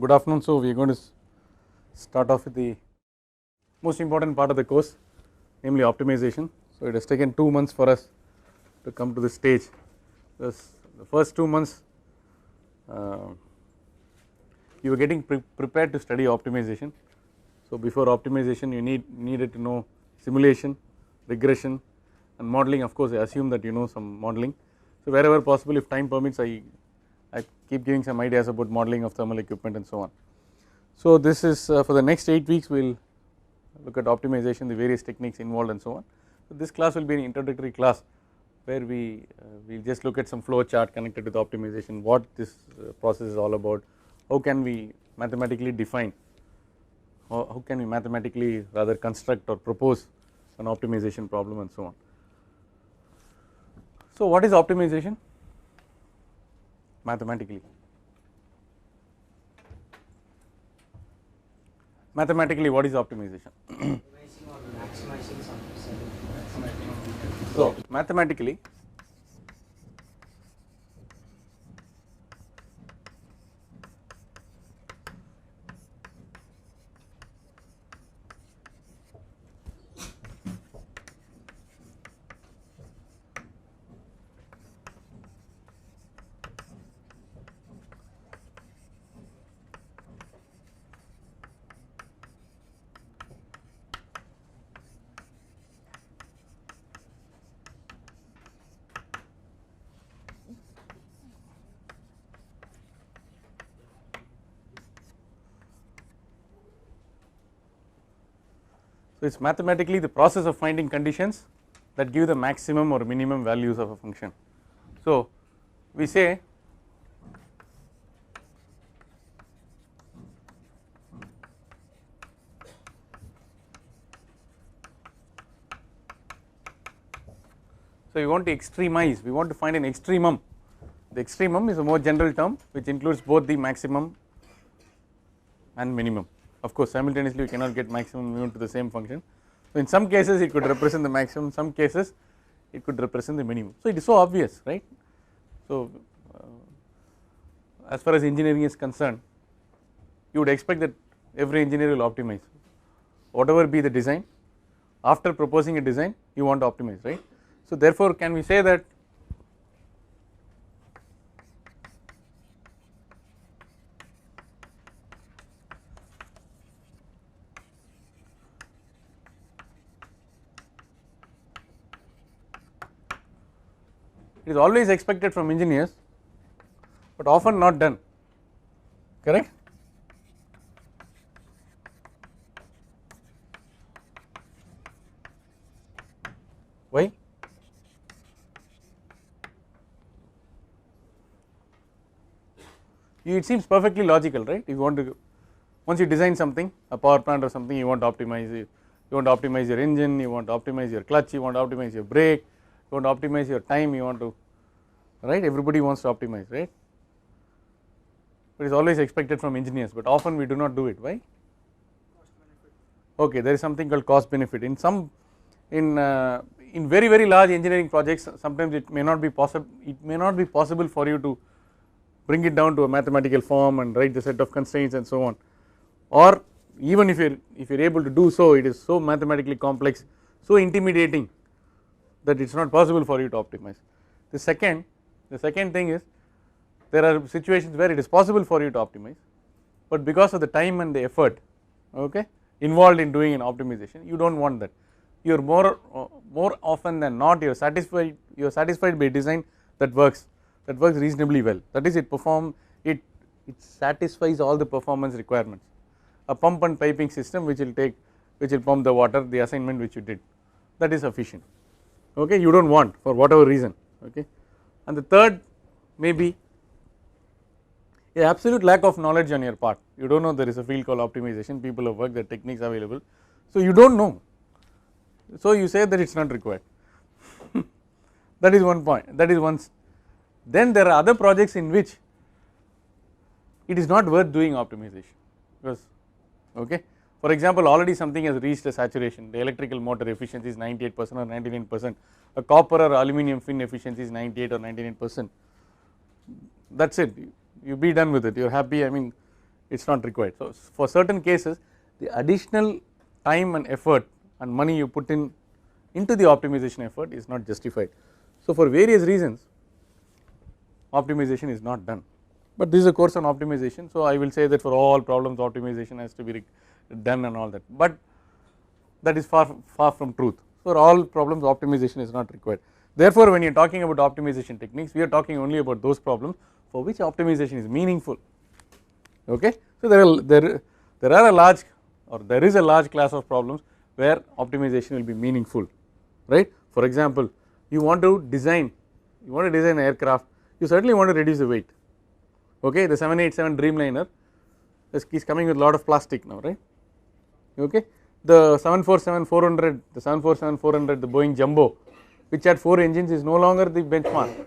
good afternoon. So we are going to start off with the most important part of the course, namely optimization. So it has taken 2 months for us to come to this stage. The first 2 months you were getting prepared to study optimization. So before optimization you needed to know simulation, regression and modeling. Of course I assume that you know some modeling. So wherever possible, if time permits, I keep giving some ideas about modeling of thermal equipment and so on. So this is for the next 8 weeks we will look at optimization, the various techniques involved and so on. So this class will be an introductory class where we will just look at some flow chart connected with optimization, what this process is all about, how can we mathematically define, how can we mathematically rather construct or propose an optimization problem and so on. So what is optimization mathematically? Mathematically what is optimization? So mathematically so it is mathematically the process of finding conditions that give the maximum or minimum values of a function. So we say we want to extremize, we want to find an extremum. The extremum is a more general term which includes both the maximum and minimum. Of course simultaneously we cannot get maximum and minimum to the same function. So in some cases it could represent the maximum, in some cases it could represent the minimum. So it is so obvious, right? So as far as engineering is concerned, you would expect that every engineer will optimize. Whatever be the design, after proposing a design you want to optimize, right? So therefore can we say that it is always expected from engineers but often not done, correct? Why? It seems perfectly logical, right? If you want to, once you design something, a power plant or something, you want to optimize it, you want to optimize your engine, you want to optimize your clutch, you want to optimize your brake, you want to optimize your time, you want to, right? Everybody wants to optimize, right? It is always expected from engineers but often we do not do it. Why? Okay, there is something called cost benefit. In some, in very large engineering projects sometimes it may not be possible for you to bring it down to a mathematical form and write the set of constraints and so on, or even if you are able to do so, it is so mathematically complex, so intimidating that it is not possible for you to optimize. The second thing is there are situations where it is possible for you to optimize but because of the time and the effort, okay, involved in doing an optimization, you do not want that. You are more often than not you are satisfied by a design that works reasonably well, that is it satisfies all the performance requirements. A pump and piping system which will pump the water, the assignment which you did, that is sufficient, okay, you do not want for whatever reason, okay. And the third may be a absolute lack of knowledge on your part, you do not know there is a field called optimization, people have worked, the techniques available, so you do not know, so you say that it is not required. That is one point, that is one. Then there are other projects in which it is not worth doing optimization because, okay, for example already something has reached a saturation, the electrical motor efficiency is 98% or 99%, a copper or aluminum fin efficiency is 98 or 99%, that is it, you be done with it, you are happy. I mean it is not required. So, for certain cases the additional time and effort and money you put in into the optimization effort is not justified. So, for various reasons optimization is not done, but this is a course on optimization. So, I will say that for all problems optimization has to be done and all that, but that is far from truth. For all problems optimization is not required. Therefore, when you are talking about optimization techniques, we are talking only about those problems for which optimization is meaningful. Okay. So, there are a large, or there is a large class of problems where optimization will be meaningful, right. For example, you want to design an aircraft, you certainly want to reduce the weight. Okay. The 787 Dreamliner is coming with a lot of plastic now, right. Okay. The 747-400, the 747-400, the Boeing Jumbo, which had 4 engines, is no longer the benchmark.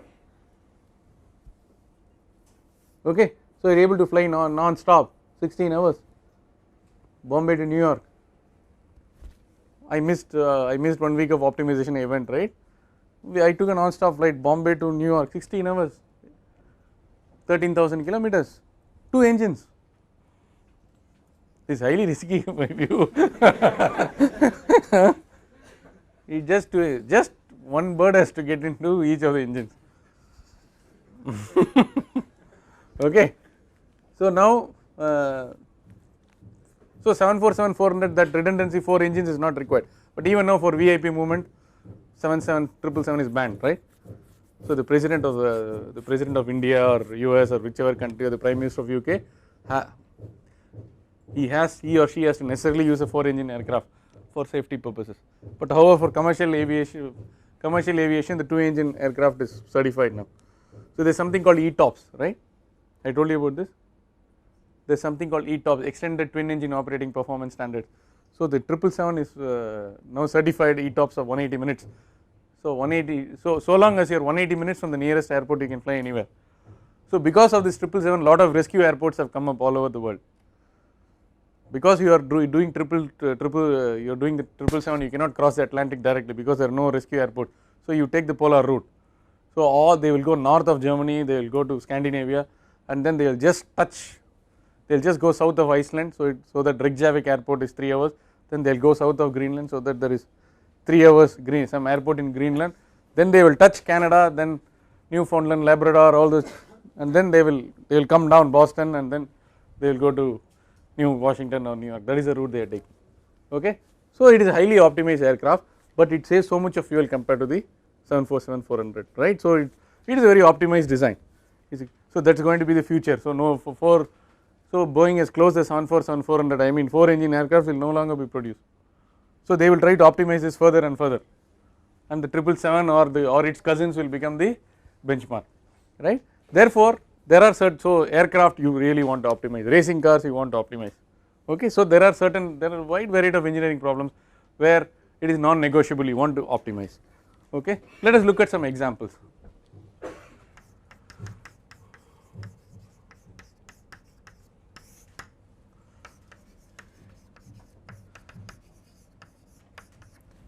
Okay. So, you are able to fly non-stop 16 hours, Bombay to New York. I missed 1 week of optimization event, right. I took a non-stop flight Bombay to New York, 16 hours, 13,000 kilometers, 2 engines. It is highly risky in my view. It just one bird has to get into each of the engines. Okay. So, now so 747-400, that redundancy 4 engines is not required, but even now for VIP movement 777 is banned, right. So, the president of India or US or whichever country, or the prime minister of UK, he or she has to necessarily use a 4 engine aircraft for safety purposes. But however, for commercial aviation the 2 engine aircraft is certified now. So, there is something called ETOPS, right. I told you about this. There is something called ETOPS, extended twin engine operating performance standards. So, the 777 is now certified ETOPS of 180 minutes. So, 180, so long as you are 180 minutes from the nearest airport, you can fly anywhere. So, because of this 777, a lot of rescue airports have come up all over the world. Because you are doing the 777, you cannot cross the Atlantic directly because there are no rescue airports. So, you take the polar route. So, they will go north of Germany, they will go to Scandinavia, and then they will just go south of Iceland. So that Reykjavik airport is 3 hours, then they will go south of Greenland, so that there is 3 hours some airport in Greenland, then they will touch Canada, then Newfoundland, Labrador, all those, and then they will come down Boston, and then they will go to New Washington or New York. That is the route they are taking. Okay. So, it is a highly optimized aircraft, but it saves so much of fuel compared to the 747-400, right. So, it is a very optimized design. So, that is going to be the future. So, so Boeing has closed the 747-400, I mean 4 engine aircraft will no longer be produced. So, they will try to optimize this further and further, and the 777 or its cousins will become the benchmark, right. Therefore, there are aircraft you really want to optimize, racing cars you want to optimize. Okay. So, there are a wide variety of engineering problems where it is non-negotiable, you want to optimize. Okay. Let us look at some examples.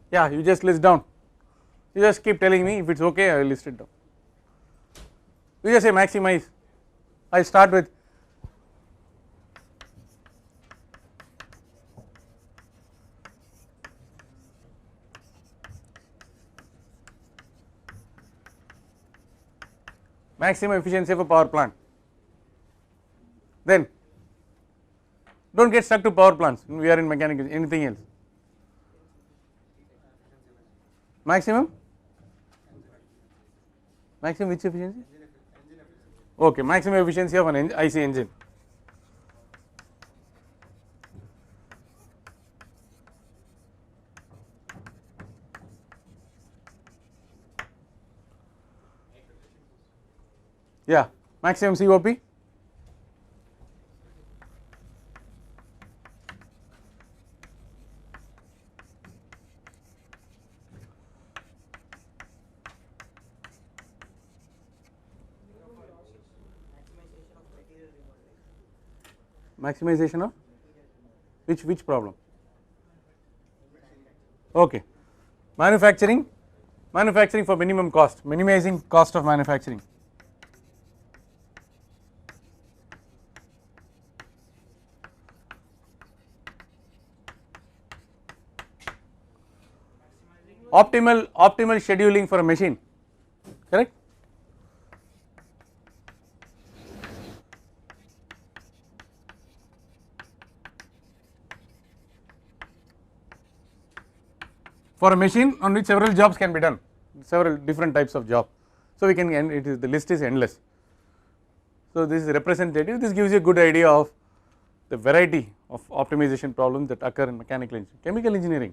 Yeah, you just list down, you just keep telling me if it is okay, I will list it down. You just say maximize, I will start with maximum efficiency of a power plant, then do not get stuck to power plants, we are in mechanical, anything else. Maximum which efficiency? Okay, maximum efficiency of an IC engine. Yeah, maximum COP. Maximization of which problem? Okay, manufacturing for minimum cost, minimizing cost of manufacturing. optimal scheduling for a machine, correct. For a machine on which several jobs can be done, several different types of job. So we can it is the list is endless. So this is representative, this gives you a good idea of the variety of optimization problems that occur in mechanical engineering. Chemical engineering,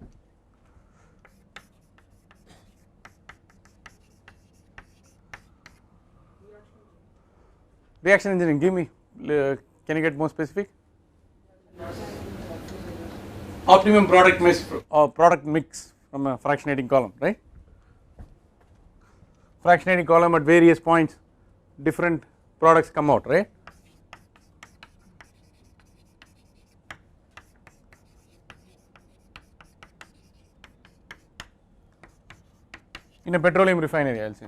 reaction engineering, give me, can you get more specific? Optimum product mix from a fractionating column, right? Fractionating column at various points, different products come out, right? In a petroleum refinery, I will say.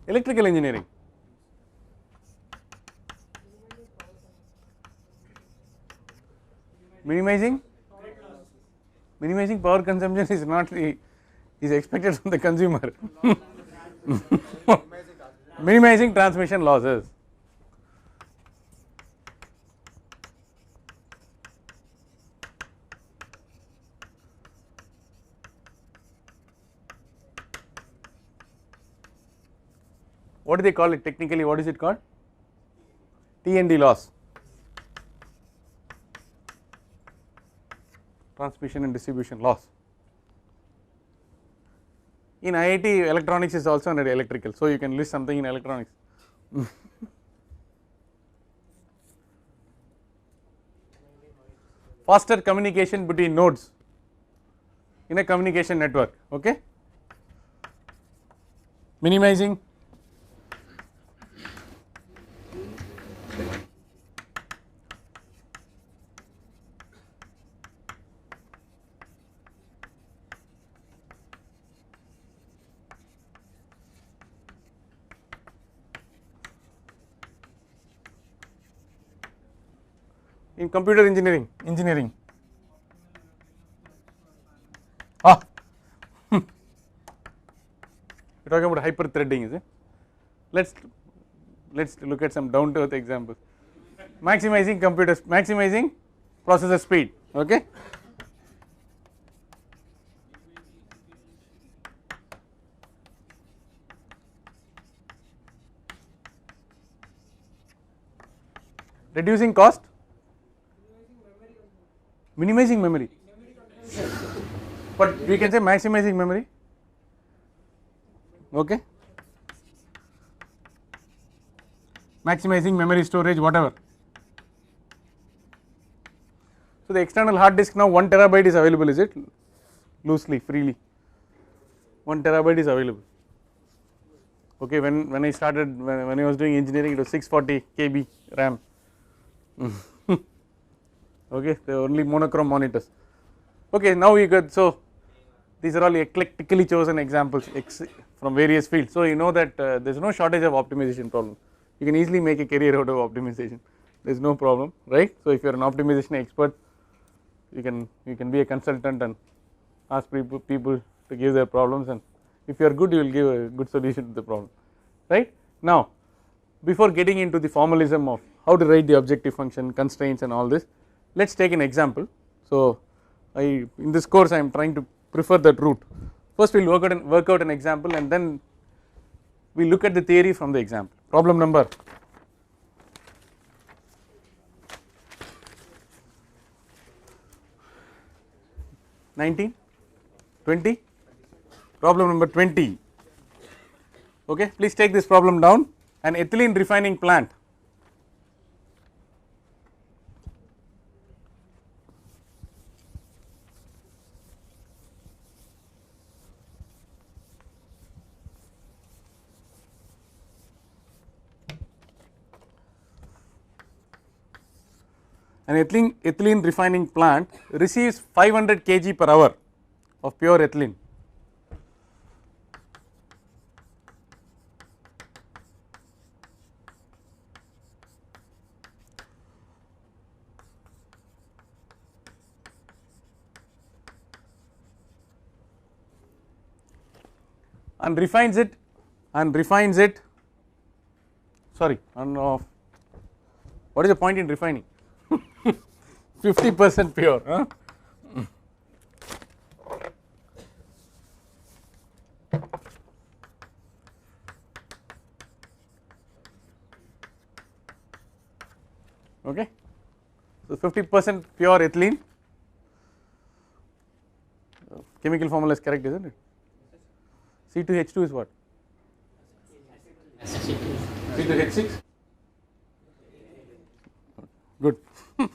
Electrical engineering, minimizing power consumption is not the is expected from the consumer. Minimizing transmission losses. What do they call it technically? What is it called? T&D loss, transmission and distribution loss. In IIT, electronics is also under electrical, so you can list something in electronics. Faster communication between nodes in a communication network, okay. Minimizing in computer engineering, ah, you are talking about hyper threading, is it? Let's look at some down to earth examples. Maximizing processor speed, okay. Reducing cost, minimizing memory, but we can say maximizing memory, okay. Maximizing memory storage, whatever. So the external hard disk now 1 terabyte is available, is it? Loosely, freely, 1 terabyte is available. Okay, when I started, when I was doing engineering, it was 640 KB RAM. Okay, they are only monochrome monitors. Okay, now we got, so these are all eclectically chosen examples from various fields. So you know that there is no shortage of optimization problem. You can easily make a career out of optimization. There is no problem, right? So if you are an optimization expert, you can be a consultant and ask people to give their problems, and if you are good, you will give a good solution to the problem, right? Now, before getting into the formalism of how to write the objective function, constraints and all this, let us take an example. So in this course I am trying to prefer that route. First we will work out an example, and then we look at the theory from the example. Problem number 19, 20, problem number 20. Okay, please take this problem down. An ethylene refining plant. an ethylene refining plant receives 500 kg per hour of pure ethylene. And refines it sorry what is the point in refining 50% pure, huh? Okay, so 50% pure ethylene, chemical formula is correct, isn't it? C2H2 is what? C2H6? Good. Okay.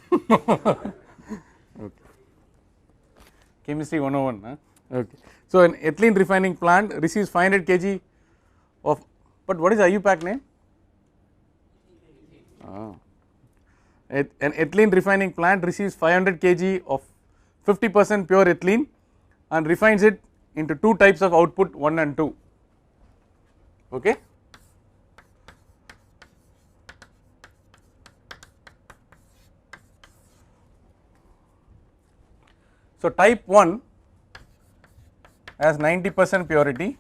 Chemistry 101, huh? Okay. So an ethylene refining plant receives 500 kg of, but what is the IUPAC name? An ethylene refining plant receives 500 kg of 50% pure ethylene and refines it into two types of output 1 and 2. Okay. So type 1 has 90% purity,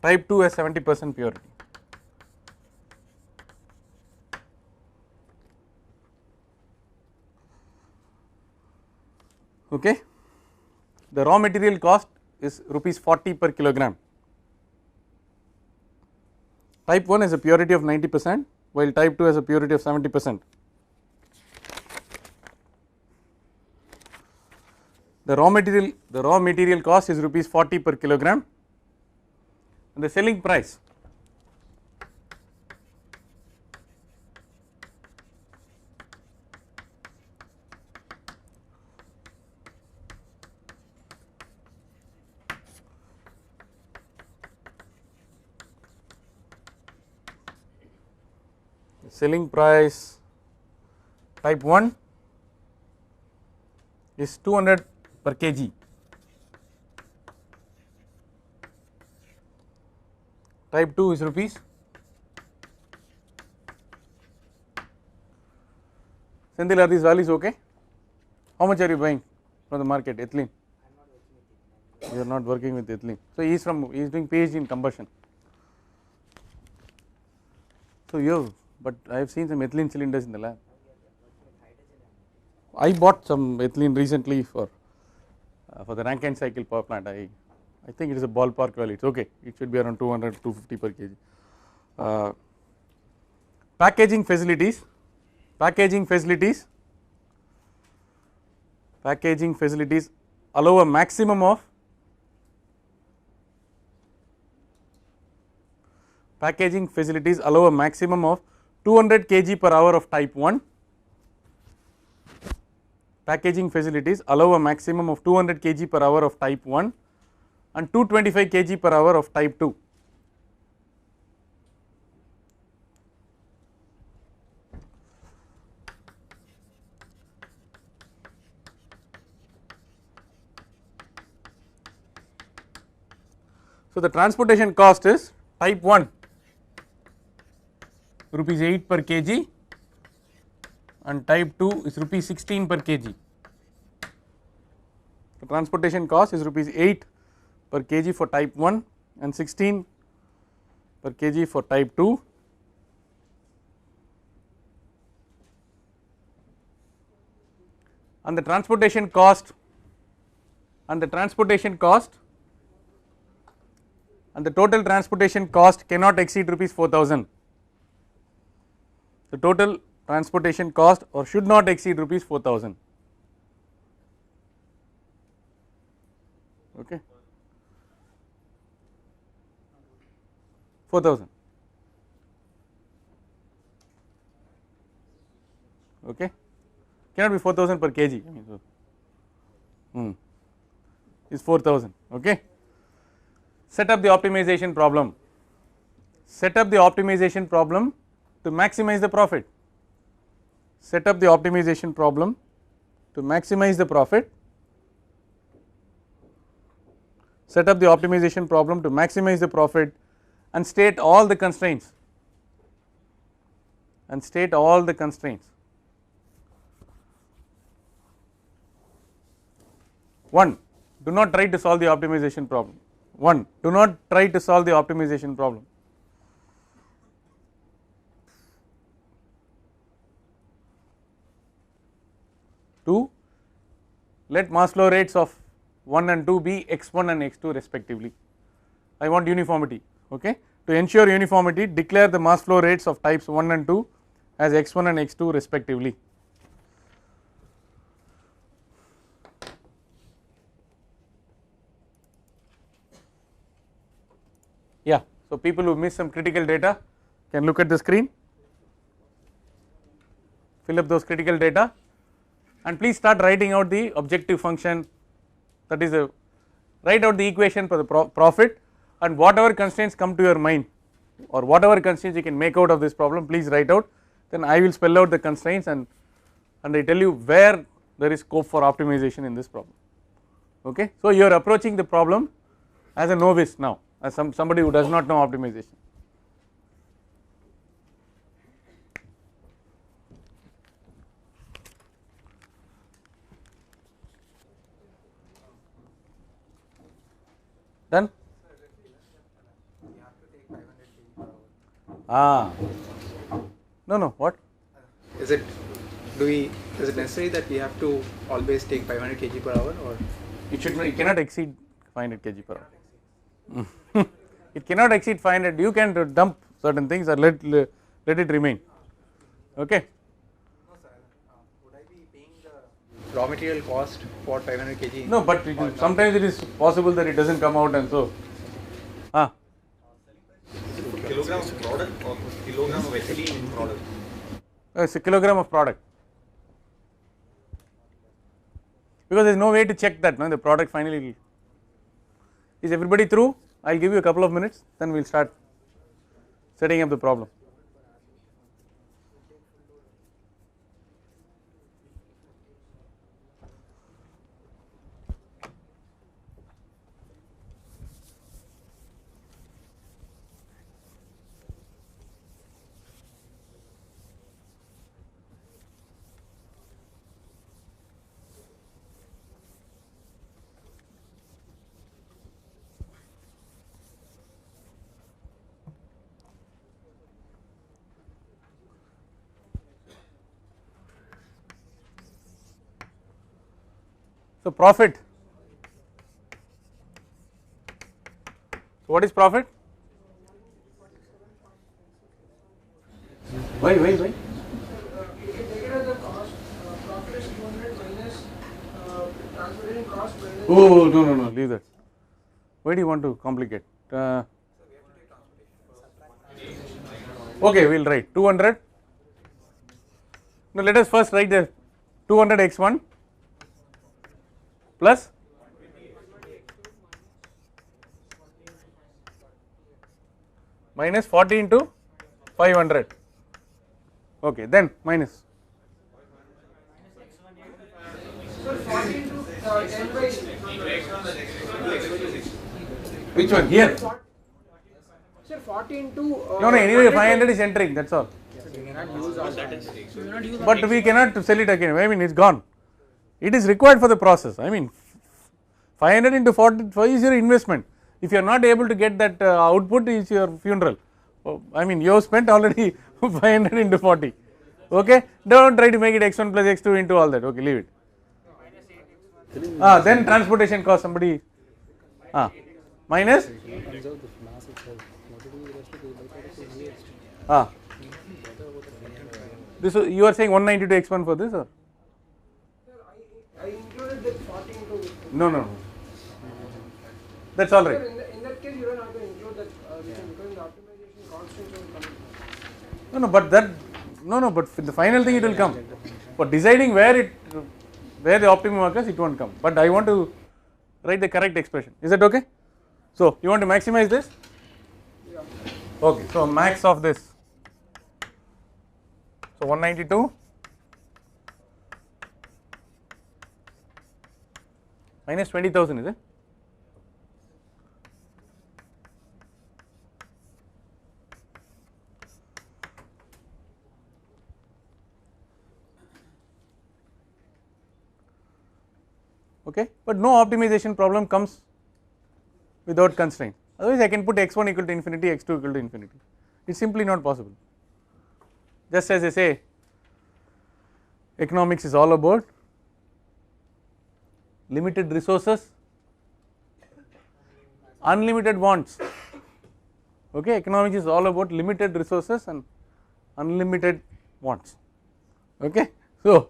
type 2 has 70% purity. Okay. The raw material cost is rupees 40 per kilogram. Type 1 has a purity of 90%, while type 2 has a purity of 70%. The raw material cost is rupees 40 per kilogram, and the selling price type 1 is 200 per kg, type 2 is rupees. Senthil, are these values okay? How much are you buying from the market? Ethylene? You are not working with ethylene. So he is doing PhD in combustion. So but I have seen some ethylene cylinders in the lab. I bought some ethylene recently for the Rankine cycle power plant. I think it is a ballpark value. It's okay. It should be around 200 to 250 per kg. Packaging facilities allow a maximum of 200 kg per hour of type 1. Packaging facilities allow a maximum of 200 kg per hour of type 1 and 225 kg per hour of type 2. So the transportation cost is type 1 rupees 8 per kg and type 2 is rupees 16 per kg. The transportation cost is rupees 8 per kg for type 1 and 16 per kg for type 2. And the transportation cost and the total transportation cost cannot exceed rupees 4,000. The total transportation cost or should not exceed rupees 4,000. Okay, 4,000. Okay, cannot be 4,000 per kg. I mean, so, is 4,000. Okay. Set up the optimization problem. Set up the optimization problem to maximize the profit. set up the optimization problem to maximize the profit, set up the optimization problem to maximize the profit and state all the constraints, and state all the constraints. 1, do not try to solve the optimization problem. 1, do not try to solve the optimization problem. 2, let mass flow rates of 1 and 2 be x1 and x2 respectively. I want uniformity. Okay. To ensure uniformity, declare the mass flow rates of types 1 and 2 as x1 and x2 respectively. Yeah, so people who miss some critical data can look at the screen, fill up those critical data, and please start writing out the objective function, that is write out the equation for the profit, and whatever constraints come to your mind or whatever constraints you can make out of this problem, please write out, then I will spell out the constraints and I tell you where there is scope for optimization in this problem. Okay. So you are approaching the problem as a novice now, as somebody who does not know optimization. Done? Ah, no, what? Is it necessary that we have to always take 500 kg per hour, or it cannot exceed 500 kg per hour. It cannot exceed 500. You can dump certain things or let it remain. Okay. No sir, would I be paying the raw material cost for 500 kg? No, but sometimes it is possible that it does not come out, and so kilogram of product or kilogram of ethylene product? It's a kilogram of product, because there is no way to check that, no, the product finally. Is everybody through? I will give you a couple of minutes, then we will start setting up the problem. So profit, so what is profit? Why? Profit is 200 minus transportation cost minus. Oh, no, leave that. Why do you want to complicate? Okay, we will write 200. Now let us first write the 200 x1 plus minus 40 into 500. Okay, then minus. So 40 into 10 by. Which one? Here? Sir, 40 into. No, anyway 500 is entering, that is all. But we cannot sell it again, I mean it is gone. It is required for the process. I mean 500 into 45 is your investment. If you are not able to get that output, is your funeral. I mean you have spent already 500 into 40. Okay, do not try to make it x1 plus x2 into all that. Okay, leave it. Then transportation cost, somebody minus this, you are saying 192 x1 for this, or? I included that 40 into. No. That's all right. Sir, in that case, you don't have to include that because the optimization constants will come. But for the final thing it will come. For deciding where the optimum occurs, it won't come. But I want to write the correct expression. Is that okay? So you want to maximize this? Yeah. Okay. So max of this. So 192 minus 20,000 is it? Okay, but no optimization problem comes without constraint, otherwise I can put x1 equal to infinity, x2 equal to infinity, it is simply not possible. Just as I say, economics is all about limited resources, unlimited wants. Okay, economics is all about limited resources and unlimited wants. Okay, so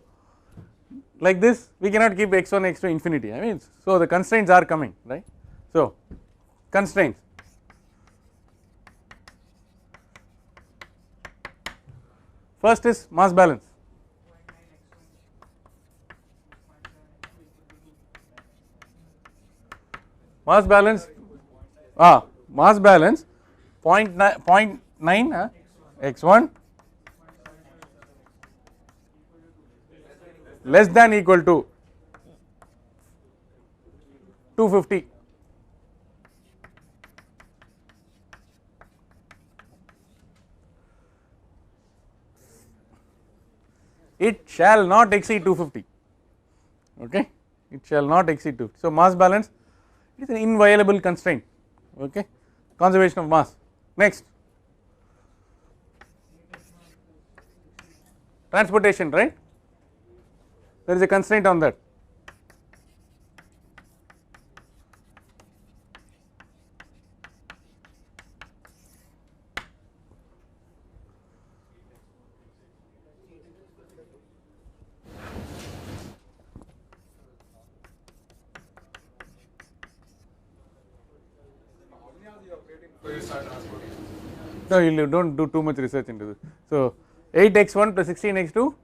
like this we cannot keep x1 x2 infinity, I mean, so the constraints are coming, right. So constraints, first is mass balance. Mass balance, mass balance 0.9 x1 less than equal to 250. It shall not exceed 250, okay, it shall not exceed 250. So mass balance is an inviolable constraint, okay, conservation of mass. Next, transportation, right, there is a constraint on that. No, you do not do too much research into this. So 8x1 plus 16x2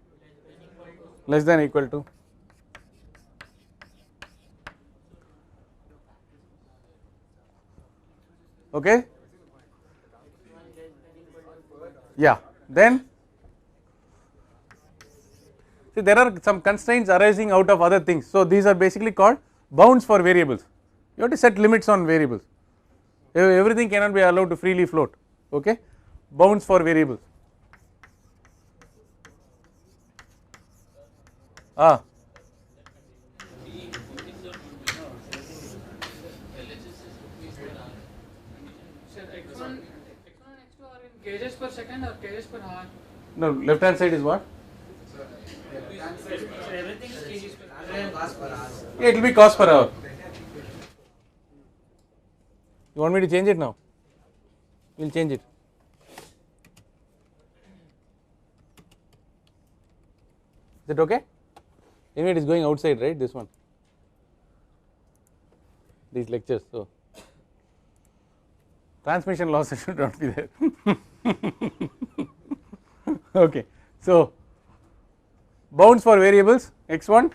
less than equal to, okay, yeah, then see there are some constraints arising out of other things. So these are basically called bounds for variables, you have to set limits on variables, everything cannot be allowed to freely float, okay, bounds for variables. X1 and x2 are in kgs per second or kgs per hour? No, left hand side is what? Everything is kgs per hour. Yeah, it will be cost per hour. You want me to change it now? We will change it. Is it okay? Anyway, it is going outside, right? This one, these lectures. So transmission losses should not be there. Okay, so bounds for variables x1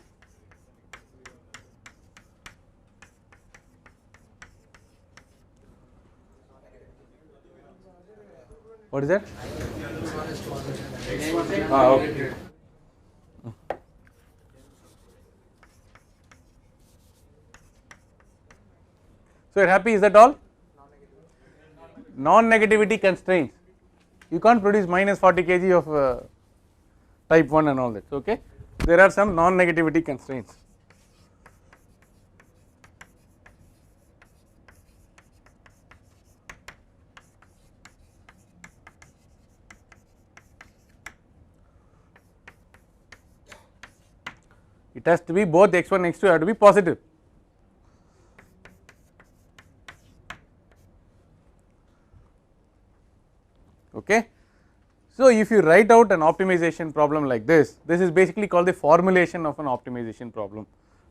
what is that? Okay. So you are happy, is that all? Non-negativity constraints, you can't produce minus 40 kg of type 1 and all that, okay. There are some non-negativity constraints. It has to be both x1 x2 have to be positive. Okay. So if you write out an optimization problem like this is basically called the formulation of an optimization problem.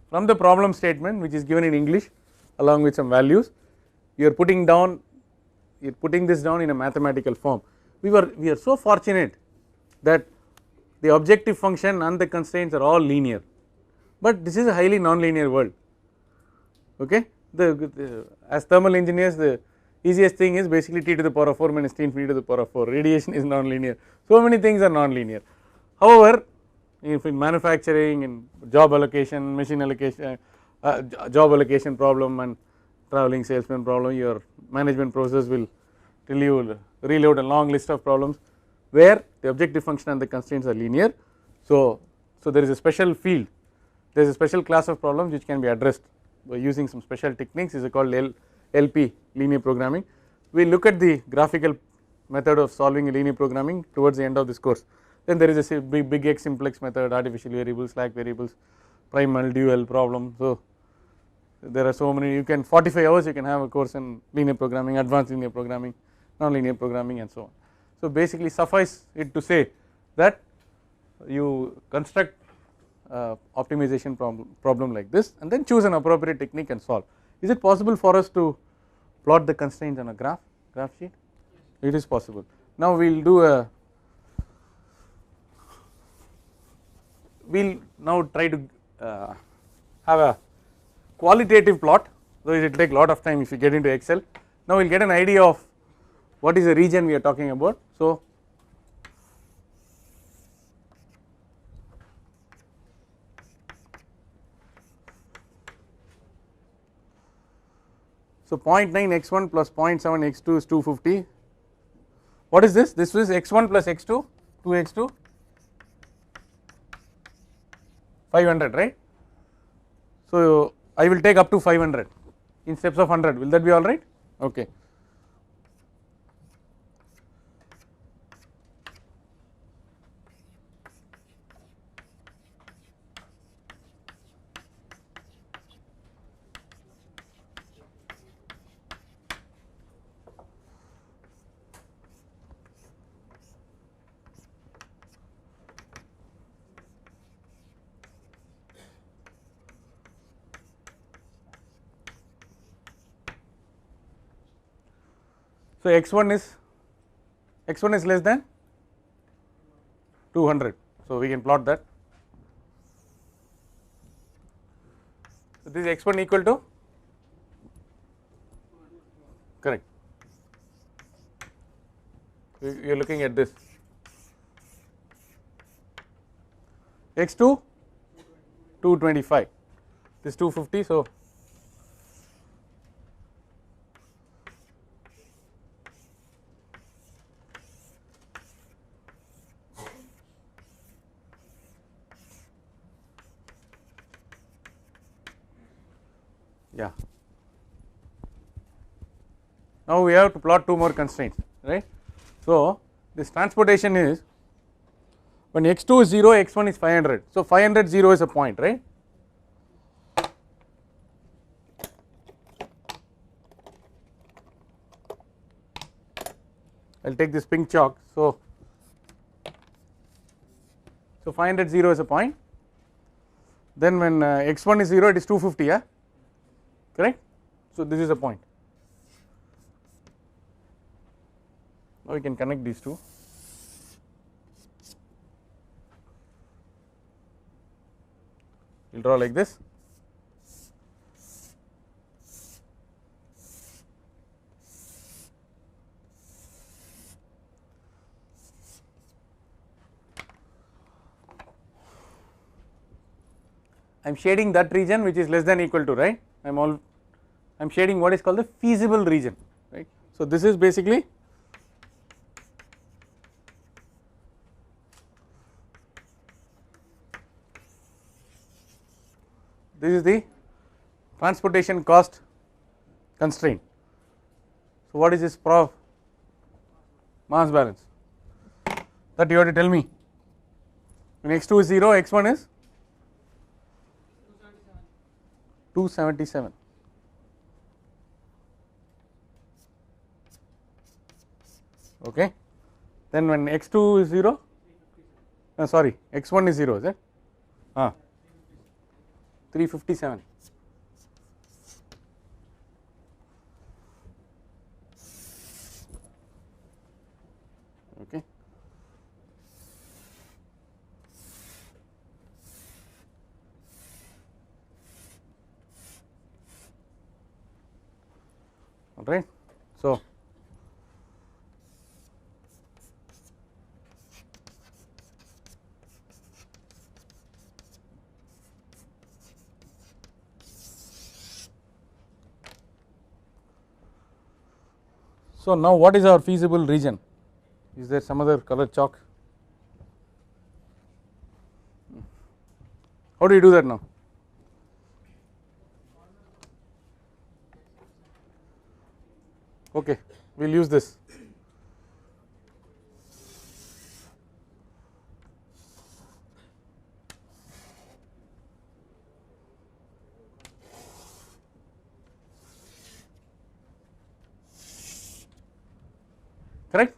From the problem statement, which is given in English along with some values, you are putting this down in a mathematical form. We are so fortunate that the objective function and the constraints are all linear, but this is a highly non-linear world, okay. As thermal engineers, the easiest thing is basically T to the power of 4 minus T infinity to the power of 4, radiation is non-linear, so many things are non-linear. However, if in manufacturing, in job allocation, machine allocation, job allocation problem and traveling salesman problem, your management process will tell you reload a long list of problems where the objective function and the constraints are linear. So there is a special field, there is a special class of problems which can be addressed by using some special techniques, is called LP, linear programming. We will look at the graphical method of solving linear programming towards the end of this course. Then there is a big X simplex method, artificial variables, slack variables, primal, dual problem. So there are so many, you can 45 hours you can have a course in linear programming, advanced linear programming, non-linear programming and so on. So basically suffice it to say that you construct optimization problem like this and then choose an appropriate technique and solve. Is it possible for us to plot the constraints on a graph sheet? It is possible. Now we will do a, we will now try to have a qualitative plot, though it will take a lot of time if you get into Excel. Now we will get an idea of what is the region we are talking about. So so 0.9 x1 plus 0.7 x2 is 250. What is this? This is x1 plus x2, 2x2, 500, right? So I will take up to 500 in steps of 100. Will that be all right? Okay. So x1 is less than 200, so we can plot that. So this is x1 equal to, correct, you are looking at this, x2 225, this 250, so yeah. Now we have to plot two more constraints, right. So this transportation is when x2 is 0, x1 is 500. So 500 0 is a point, right. I will take this pink chalk. So 500 0 is a point. Then when x1 is 0, it is 250, yeah, correct. So this is a point. Now we can connect these two. We will draw like this. I am shading that region which is less than equal to, right. I am shading what is called the feasible region, right. So this is basically the transportation cost constraint. So what is this mass balance that you have to tell me. When x2 is 0, x1 is 277. Okay. Then when x2 is 0, sorry, x1 is 0, is it? 357. Okay. All right. So So now what is our feasible region? Is there some other color chalk? How do you do that now? Okay, we will use this. Correct?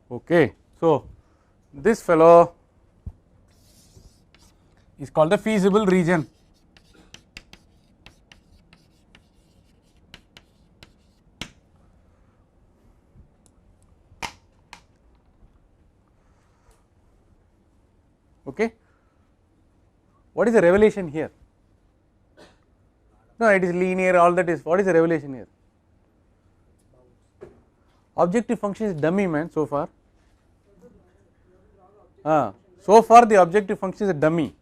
Okay, so this fellow is called the feasible region. Okay. What is the revelation here? No, it is linear, all that is. What is the revelation here? Objective function is dummy, man, so far. So far the objective function is a dummy.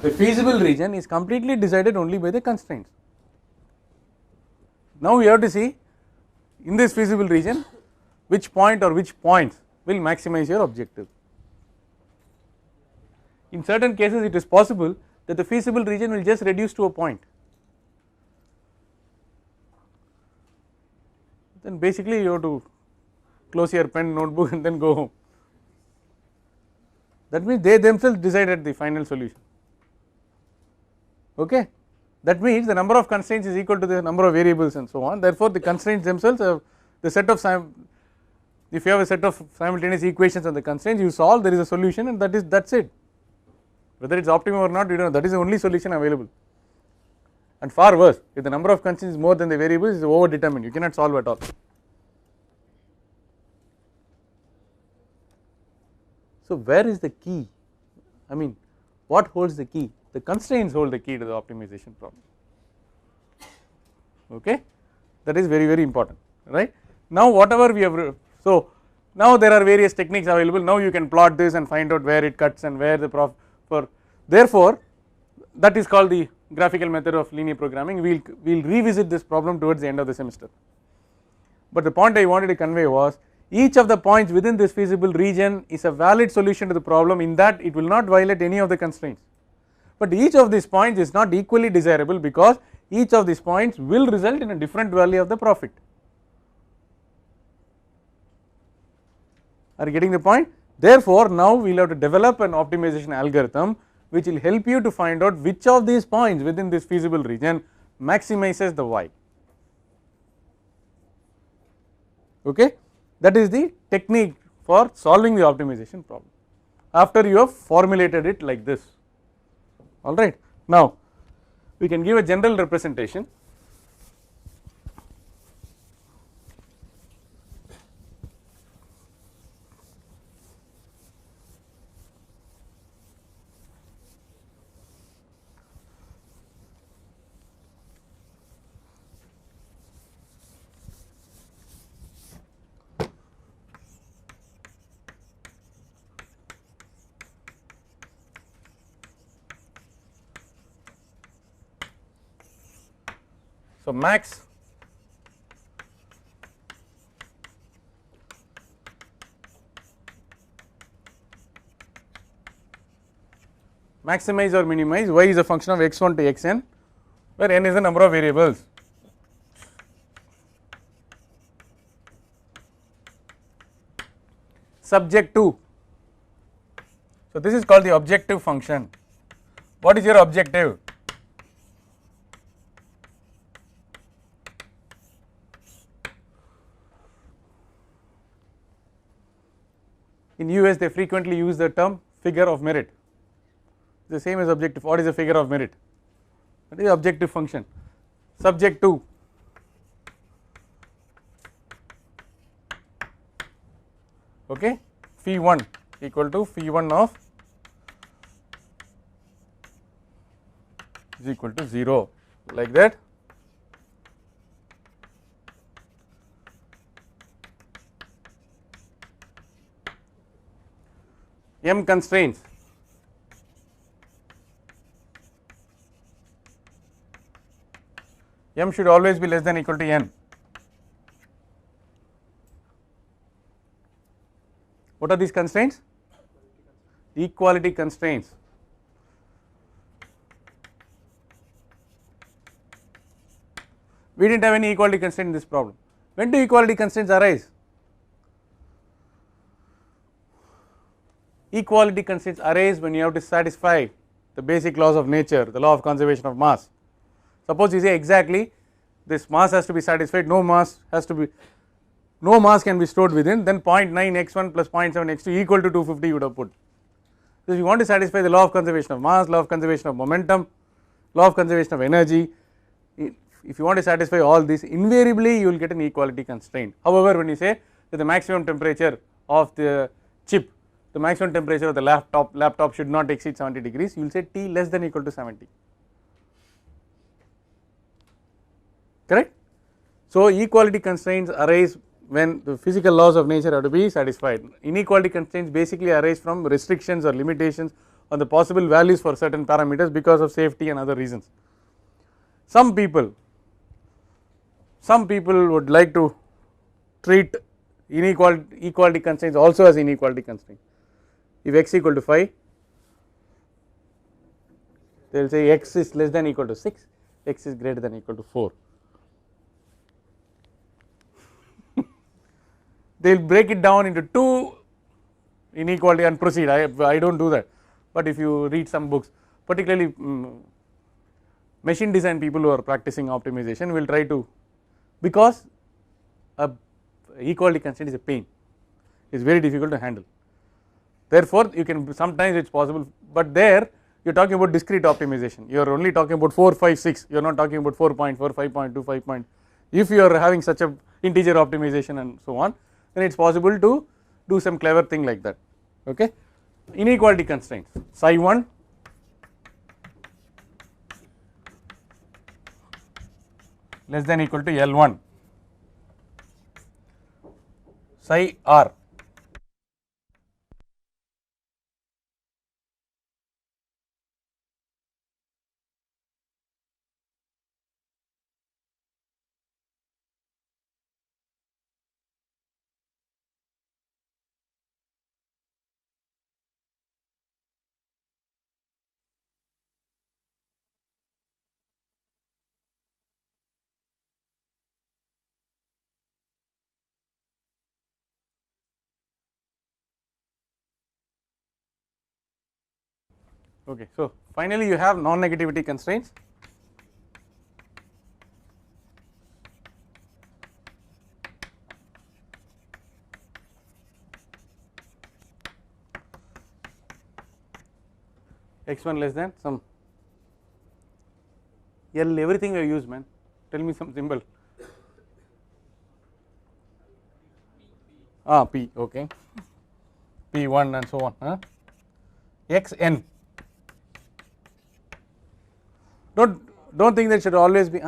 The feasible region is completely decided only by the constraints. Now we have to see in this feasible region which point or which points will maximize your objective. In certain cases it is possible that the feasible region will just reduce to a point. Then basically you have to close your pen notebook and then go home. That means they themselves decided the final solution. Okay. That means the number of constraints is equal to the number of variables and so on. Therefore, the constraints themselves have the set of if you have a set of simultaneous equations on the constraints, you solve, there is a solution, and that's it. Whether it is optimum or not, you don't know, that is the only solution available. And far worse, if the number of constraints is more than the variables, it is overdetermined, you cannot solve at all. So where is the key? I mean, what holds the key? The constraints hold the key to the optimization problem. Okay, that is very, very important, right? Now whatever we have, so now there are various techniques available. Now you can plot this and find out where it cuts and where the therefore that is called the graphical method of linear programming. We will revisit this problem towards the end of the semester. But the point I wanted to convey was, each of the points within this feasible region is a valid solution to the problem, in that it will not violate any of the constraints. But each of these points is not equally desirable, because each of these points will result in a different value of the profit. Are you getting the point? Therefore, now we will have to develop an optimization algorithm which will help you to find out which of these points within this feasible region maximizes the y. Okay, that is the technique for solving the optimization problem after you have formulated it like this. All right. Now we can give a general representation. So max maximize or minimize, y is a function of x1 to xn, where n is the number of variables. Subject to, so this is called the objective function. What is your objective? In US they frequently use the term figure of merit, the same as objective. What is a figure of merit? That is the objective function. Subject to, okay, phi 1 equal to phi 1 of is equal to 0, like that. M constraints, M should always be less than or equal to n. What are these constraints? Equality constraints. We did not have any equality constraint in this problem. When do equality constraints arise? Equality constraints arise when you have to satisfy the basic laws of nature, the law of conservation of mass. Suppose you say exactly this mass has to be satisfied, no mass can be stored within, then 0.9 x1 plus 0.7 x2 equal to 250 you would have put. So, if you want to satisfy the law of conservation of mass, law of conservation of momentum, law of conservation of energy, if you want to satisfy all this, invariably you will get an equality constraint. However, when you say that the maximum temperature of the chip, the maximum temperature of the laptop should not exceed 70 degrees, you will say T less than or equal to 70, correct. So, equality constraints arise when the physical laws of nature have to be satisfied. Inequality constraints basically arise from restrictions or limitations on the possible values for certain parameters because of safety and other reasons. Some people would like to treat equality constraints also as inequality constraints. If x equal to 5, they will say x is less than or equal to 6, x is greater than or equal to 4. They will break it down into 2 inequality and proceed. I do not do that, but if you read some books, particularly machine design people who are practicing optimization will try to, because a equality constraint is a pain, it is very difficult to handle. Therefore, you can sometimes it is possible, but there you are talking about discrete optimization, you are only talking about 4, 5, 6, you are not talking about 4.4, 5.2, 5. If you are having such a integer optimization and so on, then it is possible to do some clever thing like that. Okay. Inequality constraints, psi 1 less than or equal to L1, psi r okay. So, finally you have non-negativity constraints. X1 less than some L, everything we have used, man, tell me some symbol. P, okay, P1 and so on, Xn. Don't think that should always be,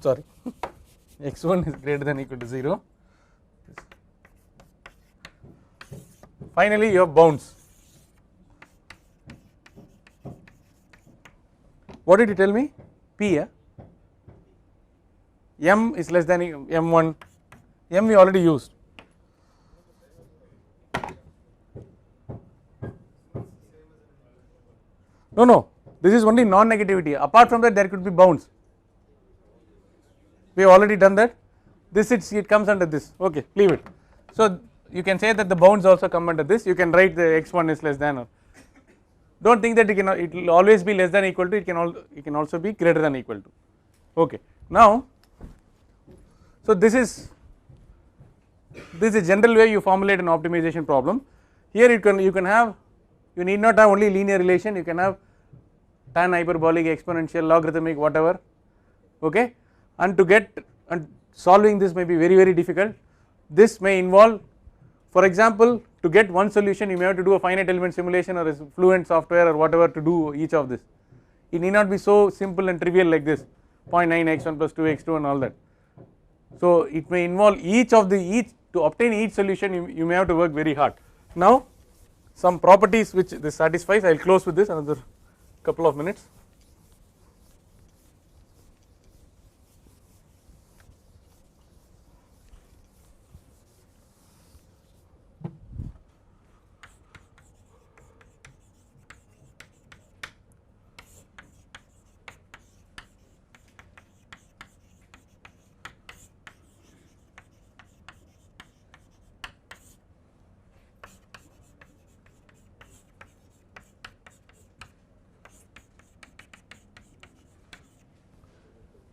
sorry, x1 is greater than or equal to 0. Finally, you have bounds. What did you tell me? P, M is less than M1, M we already used. No, this is only non-negativity. Apart from that, there could be bounds. We have already done that. This it comes under this. Okay, leave it. So you can say that the bounds also come under this. You can write the x1 is less than. Or don't think that it will always be less than or equal to. It can also be greater than or equal to. Okay. Now, so this is a general way you formulate an optimization problem. Here you need not have only linear relation. You can have tan, hyperbolic, exponential, logarithmic, whatever, okay, and solving this may be very difficult. This may involve, for example, to get one solution you may have to do a finite element simulation or a fluent software or whatever to do each of this. It need not be so simple and trivial like this 0.9 x1 plus 2 x2 and all that. So it may involve to obtain each solution you may have to work very hard. Now some properties which this satisfies, I will close with this another couple of minutes.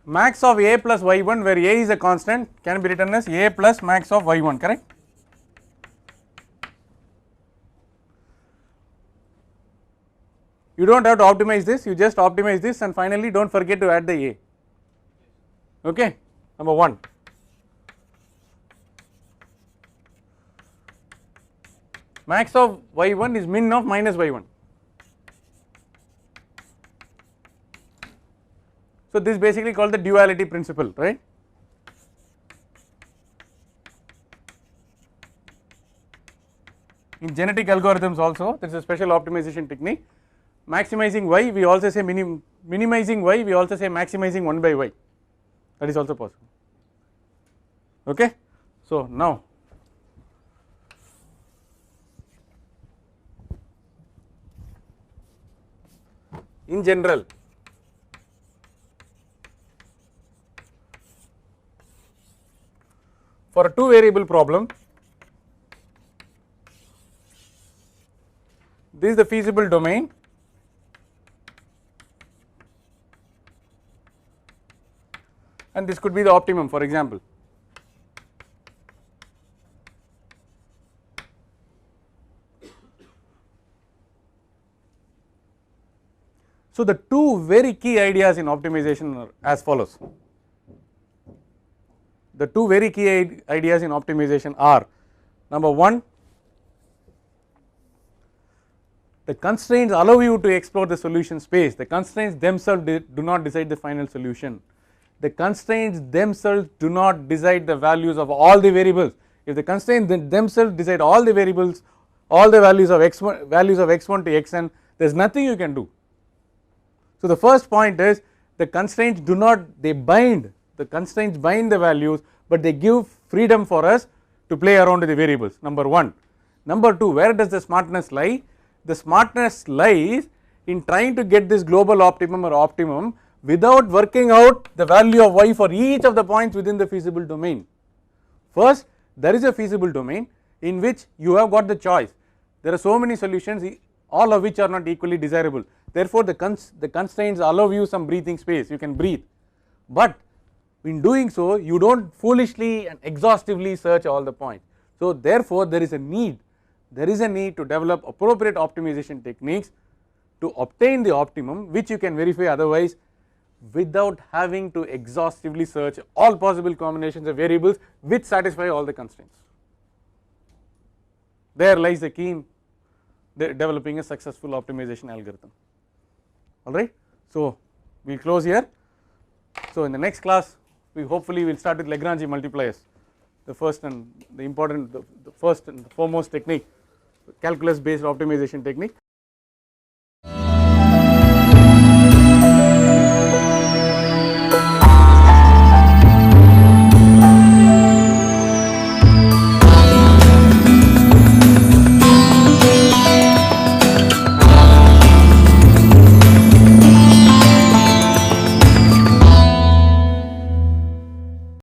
max of a plus y1 where a is a constant can be written as a plus max of y1, correct? You do not have to optimize this, you just optimize this and finally do not forget to add the a, okay, number 1. Max of y1 is min of minus y1. So this is basically called the duality principle, right? In genetic algorithms also there is a special optimization technique. Maximizing y we also say minimizing y we also say maximizing 1 by y, that is also possible, okay. So now in general for a 2 variable problem, this is the feasible domain and this could be the optimum, for example. So the two very key ideas in optimization are as follows. The two very key ideas in optimization are, number 1, the constraints allow you to explore the solution space, the constraints themselves do not decide the final solution, the constraints themselves do not decide the values of all the variables. If the constraints themselves decide all the variables, all the values of x1 to xn, there is nothing you can do. So the first point is the constraints do not, they bind, the constraints bind the values, but they give freedom for us to play around with the variables, number 1. Number 2, where does the smartness lie? The smartness lies in trying to get this global optimum or optimum without working out the value of y for each of the points within the feasible domain. First, there is a feasible domain in which you have got the choice. There are so many solutions, all of which are not equally desirable. Therefore, the constraints allow you some breathing space, you can breathe, but in doing so you do not foolishly and exhaustively search all the points. So therefore, there is a need to develop appropriate optimization techniques to obtain the optimum which you can verify otherwise without having to exhaustively search all possible combinations of variables which satisfy all the constraints. There lies the key in developing a successful optimization algorithm, alright. So we will close here. So in the next class we hopefully will start with Lagrange multipliers, the first and the important, the first and the foremost technique, calculus based optimization technique.